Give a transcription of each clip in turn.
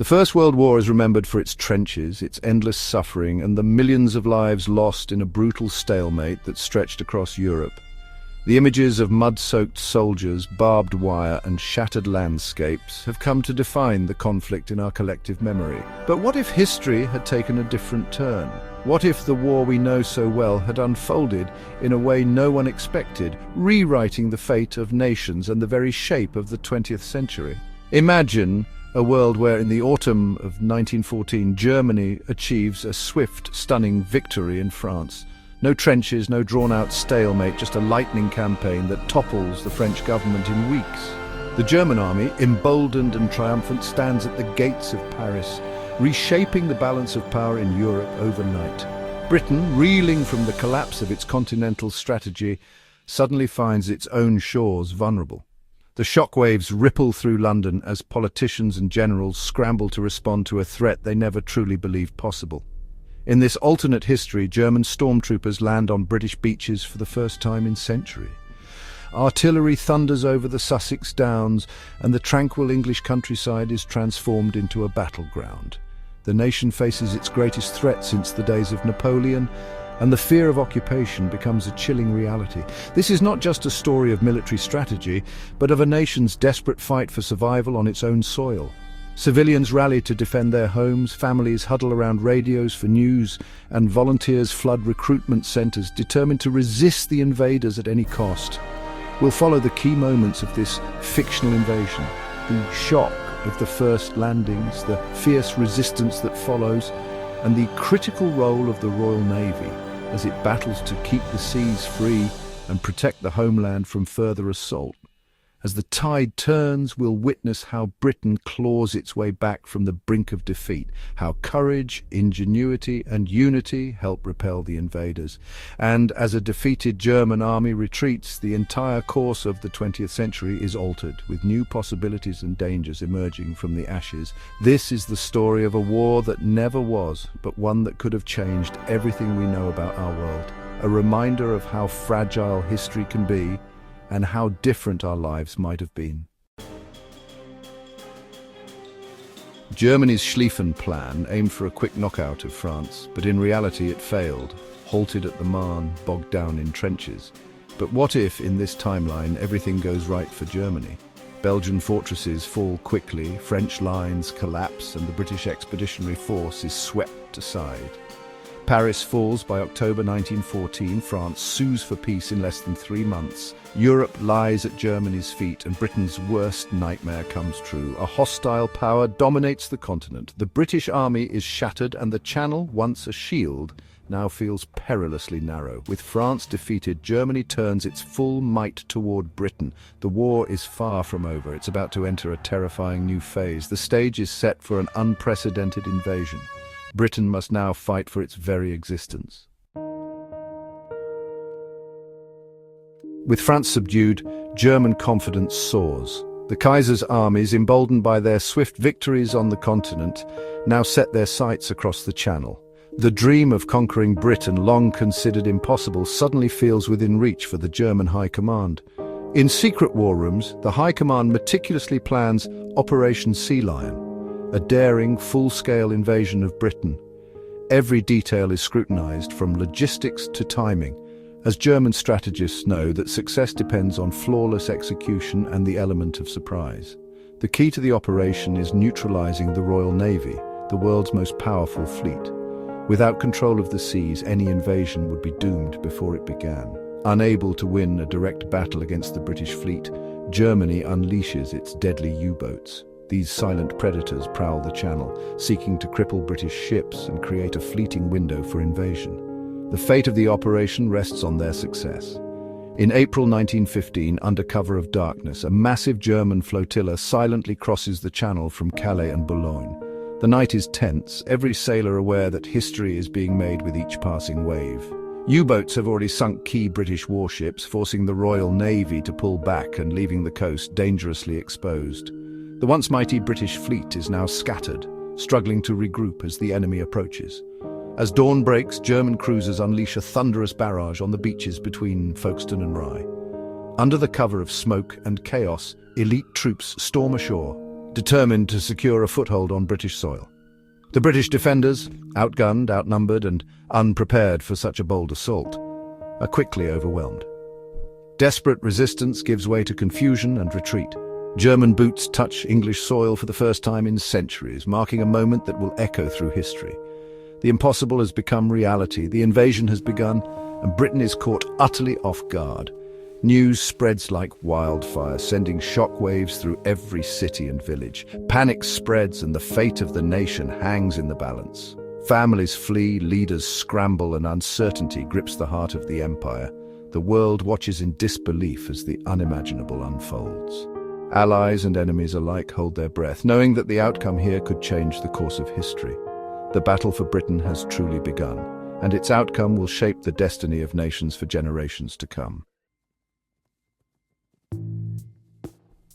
The First World War is remembered for its trenches, its endless suffering, and the millions of lives lost in a brutal stalemate that stretched across Europe. The images of mud-soaked soldiers, barbed wire, and shattered landscapes have come to define the conflict in our collective memory. But what if history had taken a different turn? What if the war we know so well had unfolded in a way no one expected, rewriting the fate of nations and the very shape of the 20th century? Imagine a world where in the autumn of 1914 Germany achieves a swift, stunning victory in France. No trenches, no drawn-out stalemate, just a lightning campaign that topples the French government in weeks. The German army, emboldened and triumphant, stands at the gates of Paris, reshaping the balance of power in Europe overnight. Britain, reeling from the collapse of its continental strategy, suddenly finds its own shores vulnerable. The shockwaves ripple through London as politicians and generals scramble to respond to a threat they never truly believed possible. In this alternate history, German stormtroopers land on British beaches for the first time in centuries. Artillery thunders over the Sussex Downs, and the tranquil English countryside is transformed into a battleground. The nation faces its greatest threat since the days of Napoleon, and the fear of occupation becomes a chilling reality. This is not just a story of military strategy, but of a nation's desperate fight for survival on its own soil. Civilians rally to defend their homes, families huddle around radios for news, and volunteers flood recruitment centers, determined to resist the invaders at any cost. We'll follow the key moments of this fictional invasion, the shock of the first landings, the fierce resistance that follows, and the critical role of the Royal Navy as it battles to keep the seas free and protect the homeland from further assault. As the tide turns, we'll witness how Britain claws its way back from the brink of defeat, how courage, ingenuity, and unity help repel the invaders. And as a defeated German army retreats, the entire course of the 20th century is altered, with new possibilities and dangers emerging from the ashes. This is the story of a war that never was, but one that could have changed everything we know about our world. A reminder of how fragile history can be, and how different our lives might have been. Germany's Schlieffen Plan aimed for a quick knockout of France, but in reality it failed, halted at the Marne, bogged down in trenches. But what if, in this timeline, everything goes right for Germany? Belgian fortresses fall quickly, French lines collapse, and the British Expeditionary Force is swept aside. Paris falls by October 1914, France sues for peace in less than 3 months. Europe lies at Germany's feet, and Britain's worst nightmare comes true. A hostile power dominates the continent. The British army is shattered, and the Channel, once a shield, now feels perilously narrow. With France defeated, Germany turns its full might toward Britain. The war is far from over. It's about to enter a terrifying new phase. The stage is set for an unprecedented invasion. Britain must now fight for its very existence. With France subdued, German confidence soars. The Kaiser's armies, emboldened by their swift victories on the continent, now set their sights across the Channel. The dream of conquering Britain, long considered impossible, suddenly feels within reach for the German High Command. In secret war rooms, the High Command meticulously plans Operation Sea Lion, a daring, full-scale invasion of Britain. Every detail is scrutinized, from logistics to timing, as German strategists know that success depends on flawless execution and the element of surprise. The key to the operation is neutralizing the Royal Navy, the world's most powerful fleet. Without control of the seas, any invasion would be doomed before it began. Unable to win a direct battle against the British fleet, Germany unleashes its deadly U-boats. These silent predators prowl the Channel, seeking to cripple British ships and create a fleeting window for invasion. The fate of the operation rests on their success. In April 1915, under cover of darkness, a massive German flotilla silently crosses the Channel from Calais and Boulogne. The night is tense, every sailor aware that history is being made with each passing wave. U-boats have already sunk key British warships, forcing the Royal Navy to pull back and leaving the coast dangerously exposed. The once mighty British fleet is now scattered, struggling to regroup as the enemy approaches. As dawn breaks, German cruisers unleash a thunderous barrage on the beaches between Folkestone and Rye. Under the cover of smoke and chaos, elite troops storm ashore, determined to secure a foothold on British soil. The British defenders, outgunned, outnumbered, and unprepared for such a bold assault, are quickly overwhelmed. Desperate resistance gives way to confusion and retreat. German boots touch English soil for the first time in centuries, marking a moment that will echo through history. The impossible has become reality, the invasion has begun, and Britain is caught utterly off guard. News spreads like wildfire, sending shockwaves through every city and village. Panic spreads and the fate of the nation hangs in the balance. Families flee, leaders scramble, and uncertainty grips the heart of the empire. The world watches in disbelief as the unimaginable unfolds. Allies and enemies alike hold their breath, knowing that the outcome here could change the course of history. The battle for Britain has truly begun, and its outcome will shape the destiny of nations for generations to come.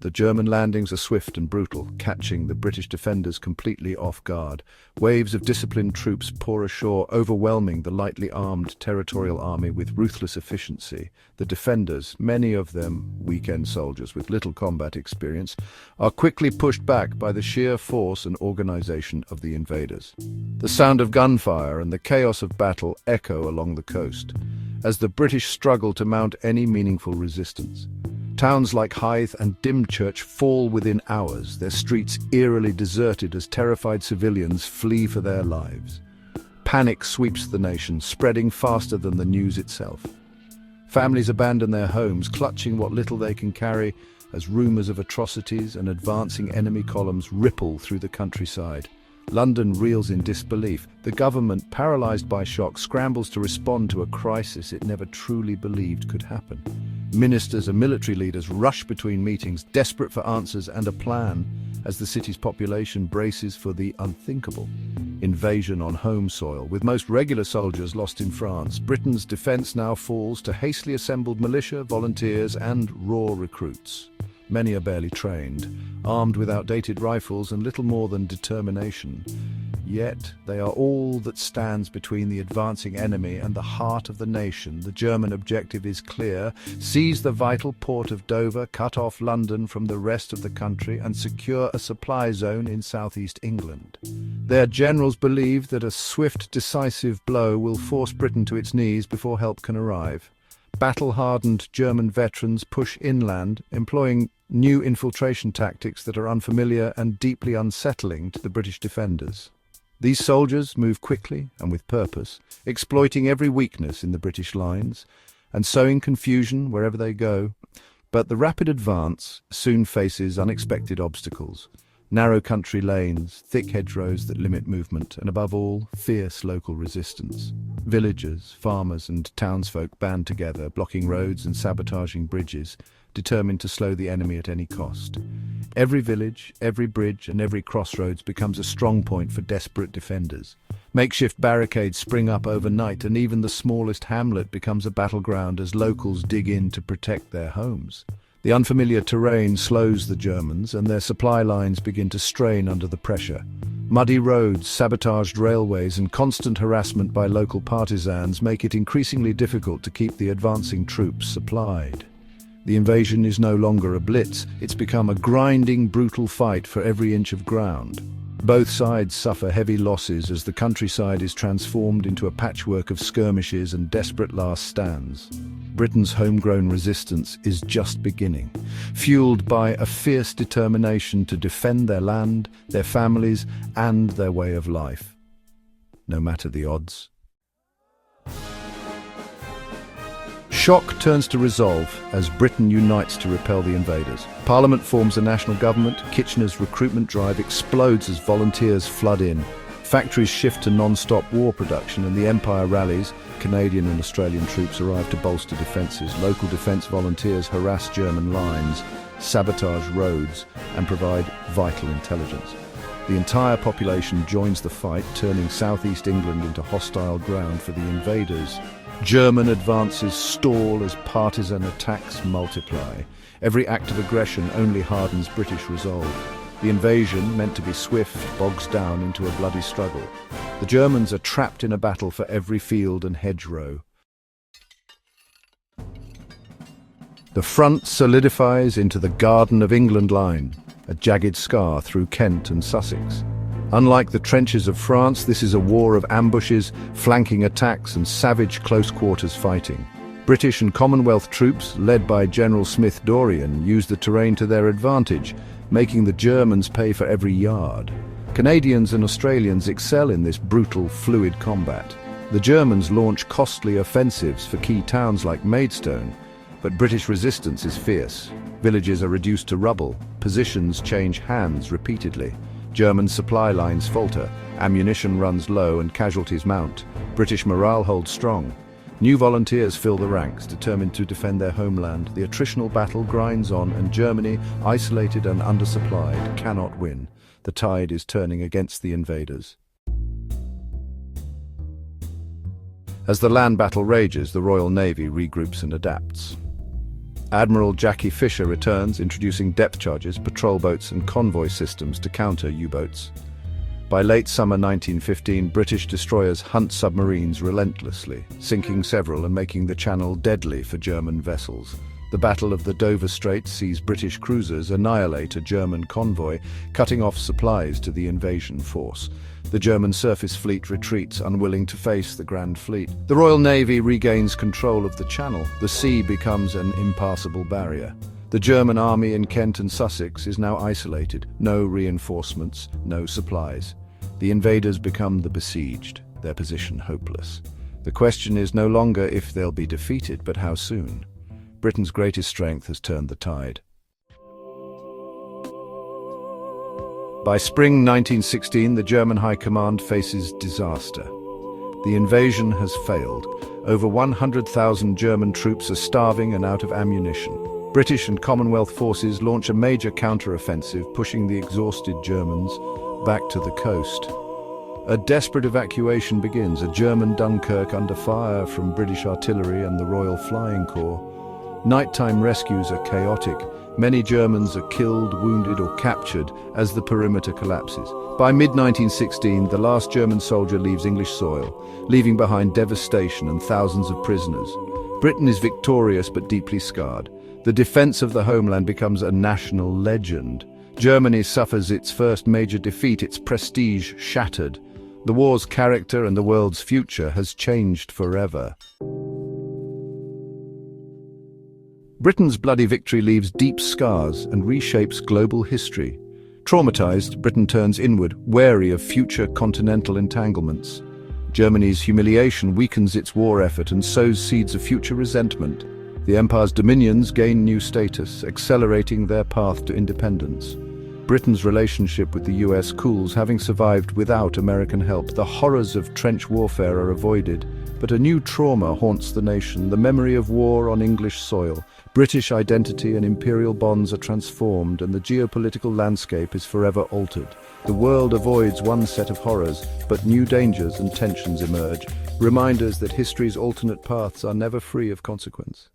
The German landings are swift and brutal, catching the British defenders completely off guard. Waves of disciplined troops pour ashore, overwhelming the lightly armed territorial army with ruthless efficiency. The defenders, many of them weekend soldiers with little combat experience, are quickly pushed back by the sheer force and organization of the invaders. The sound of gunfire and the chaos of battle echo along the coast, as the British struggle to mount any meaningful resistance. Towns like Hythe and Dymchurch fall within hours, their streets eerily deserted as terrified civilians flee for their lives. Panic sweeps the nation, spreading faster than the news itself. Families abandon their homes, clutching what little they can carry, as rumors of atrocities and advancing enemy columns ripple through the countryside. London reels in disbelief. The government, paralyzed by shock, scrambles to respond to a crisis it never truly believed could happen. Ministers and military leaders rush between meetings, desperate for answers and a plan, as the city's population braces for the unthinkable. Invasion on home soil, with most regular soldiers lost in France. Britain's defense now falls to hastily assembled militia, volunteers and raw recruits. Many are barely trained, armed with outdated rifles and little more than determination. Yet they are all that stands between the advancing enemy and the heart of the nation. The German objective is clear: seize the vital port of Dover, cut off London from the rest of the country, and secure a supply zone in southeast England. Their generals believe that a swift, decisive blow will force Britain to its knees before help can arrive. Battle-hardened German veterans push inland, employing new infiltration tactics that are unfamiliar and deeply unsettling to the British defenders. These soldiers move quickly and with purpose, exploiting every weakness in the British lines and sowing confusion wherever they go. But the rapid advance soon faces unexpected obstacles. Narrow country lanes, thick hedgerows that limit movement, and above all, fierce local resistance. Villagers, farmers and townsfolk band together, blocking roads and sabotaging bridges, determined to slow the enemy at any cost. Every village, every bridge and every crossroads becomes a strong point for desperate defenders. Makeshift barricades spring up overnight, and even the smallest hamlet becomes a battleground as locals dig in to protect their homes. The unfamiliar terrain slows the Germans, and their supply lines begin to strain under the pressure. Muddy roads, sabotaged railways, and constant harassment by local partisans make it increasingly difficult to keep the advancing troops supplied. The invasion is no longer a blitz, it's become a grinding, brutal fight for every inch of ground. Both sides suffer heavy losses as the countryside is transformed into a patchwork of skirmishes and desperate last stands. Britain's homegrown resistance is just beginning, fueled by a fierce determination to defend their land, their families, and their way of life, no matter the odds. Shock turns to resolve as Britain unites to repel the invaders. Parliament forms a national government, Kitchener's recruitment drive explodes as volunteers flood in. Factories shift to non-stop war production and the Empire rallies. Canadian and Australian troops arrive to bolster defences. Local defence volunteers harass German lines, sabotage roads and provide vital intelligence. The entire population joins the fight, turning southeast England into hostile ground for the invaders. German advances stall as partisan attacks multiply. Every act of aggression only hardens British resolve. The invasion, meant to be swift, bogs down into a bloody struggle. The Germans are trapped in a battle for every field and hedgerow. The front solidifies into the Garden of England line, a jagged scar through Kent and Sussex. Unlike the trenches of France, this is a war of ambushes, flanking attacks and savage close-quarters fighting. British and Commonwealth troops, led by General Smith-Dorrien, used the terrain to their advantage, making the Germans pay for every yard. Canadians and Australians excel in this brutal, fluid combat. The Germans launch costly offensives for key towns like Maidstone, but British resistance is fierce. Villages are reduced to rubble, positions change hands repeatedly. German supply lines falter, ammunition runs low and casualties mount. British morale holds strong. New volunteers fill the ranks, determined to defend their homeland. The attritional battle grinds on, and Germany, isolated and undersupplied, cannot win. The tide is turning against the invaders. As the land battle rages, the Royal Navy regroups and adapts. Admiral Jackie Fisher returns, introducing depth charges, patrol boats and convoy systems to counter U-boats. By late summer 1915, British destroyers hunt submarines relentlessly, sinking several and making the channel deadly for German vessels. The Battle of the Dover Strait sees British cruisers annihilate a German convoy, cutting off supplies to the invasion force. The German surface fleet retreats, unwilling to face the Grand Fleet. The Royal Navy regains control of the channel. The sea becomes an impassable barrier. The German army in Kent and Sussex is now isolated. No reinforcements, no supplies. The invaders become the besieged, their position hopeless. The question is no longer if they'll be defeated, but how soon. Britain's greatest strength has turned the tide. By spring 1916, the German High Command faces disaster. The invasion has failed. Over 100,000 German troops are starving and out of ammunition. British and Commonwealth forces launch a major counter-offensive, pushing the exhausted Germans back to the coast. A desperate evacuation begins, a German Dunkirk under fire from British artillery and the Royal Flying Corps. Nighttime rescues are chaotic. Many Germans are killed, wounded or captured as the perimeter collapses. By mid-1916, the last German soldier leaves English soil, leaving behind devastation and thousands of prisoners. Britain is victorious but deeply scarred. The defense of the homeland becomes a national legend. Germany suffers its first major defeat, its prestige shattered. The war's character and the world's future has changed forever. Britain's bloody victory leaves deep scars and reshapes global history. Traumatized, Britain turns inward, wary of future continental entanglements. Germany's humiliation weakens its war effort and sows seeds of future resentment. The empire's dominions gain new status, accelerating their path to independence. Britain's relationship with the US cools, having survived without American help. The horrors of trench warfare are avoided, but a new trauma haunts the nation, the memory of war on English soil. British identity and imperial bonds are transformed, and the geopolitical landscape is forever altered. The world avoids one set of horrors, but new dangers and tensions emerge, reminders that history's alternate paths are never free of consequence.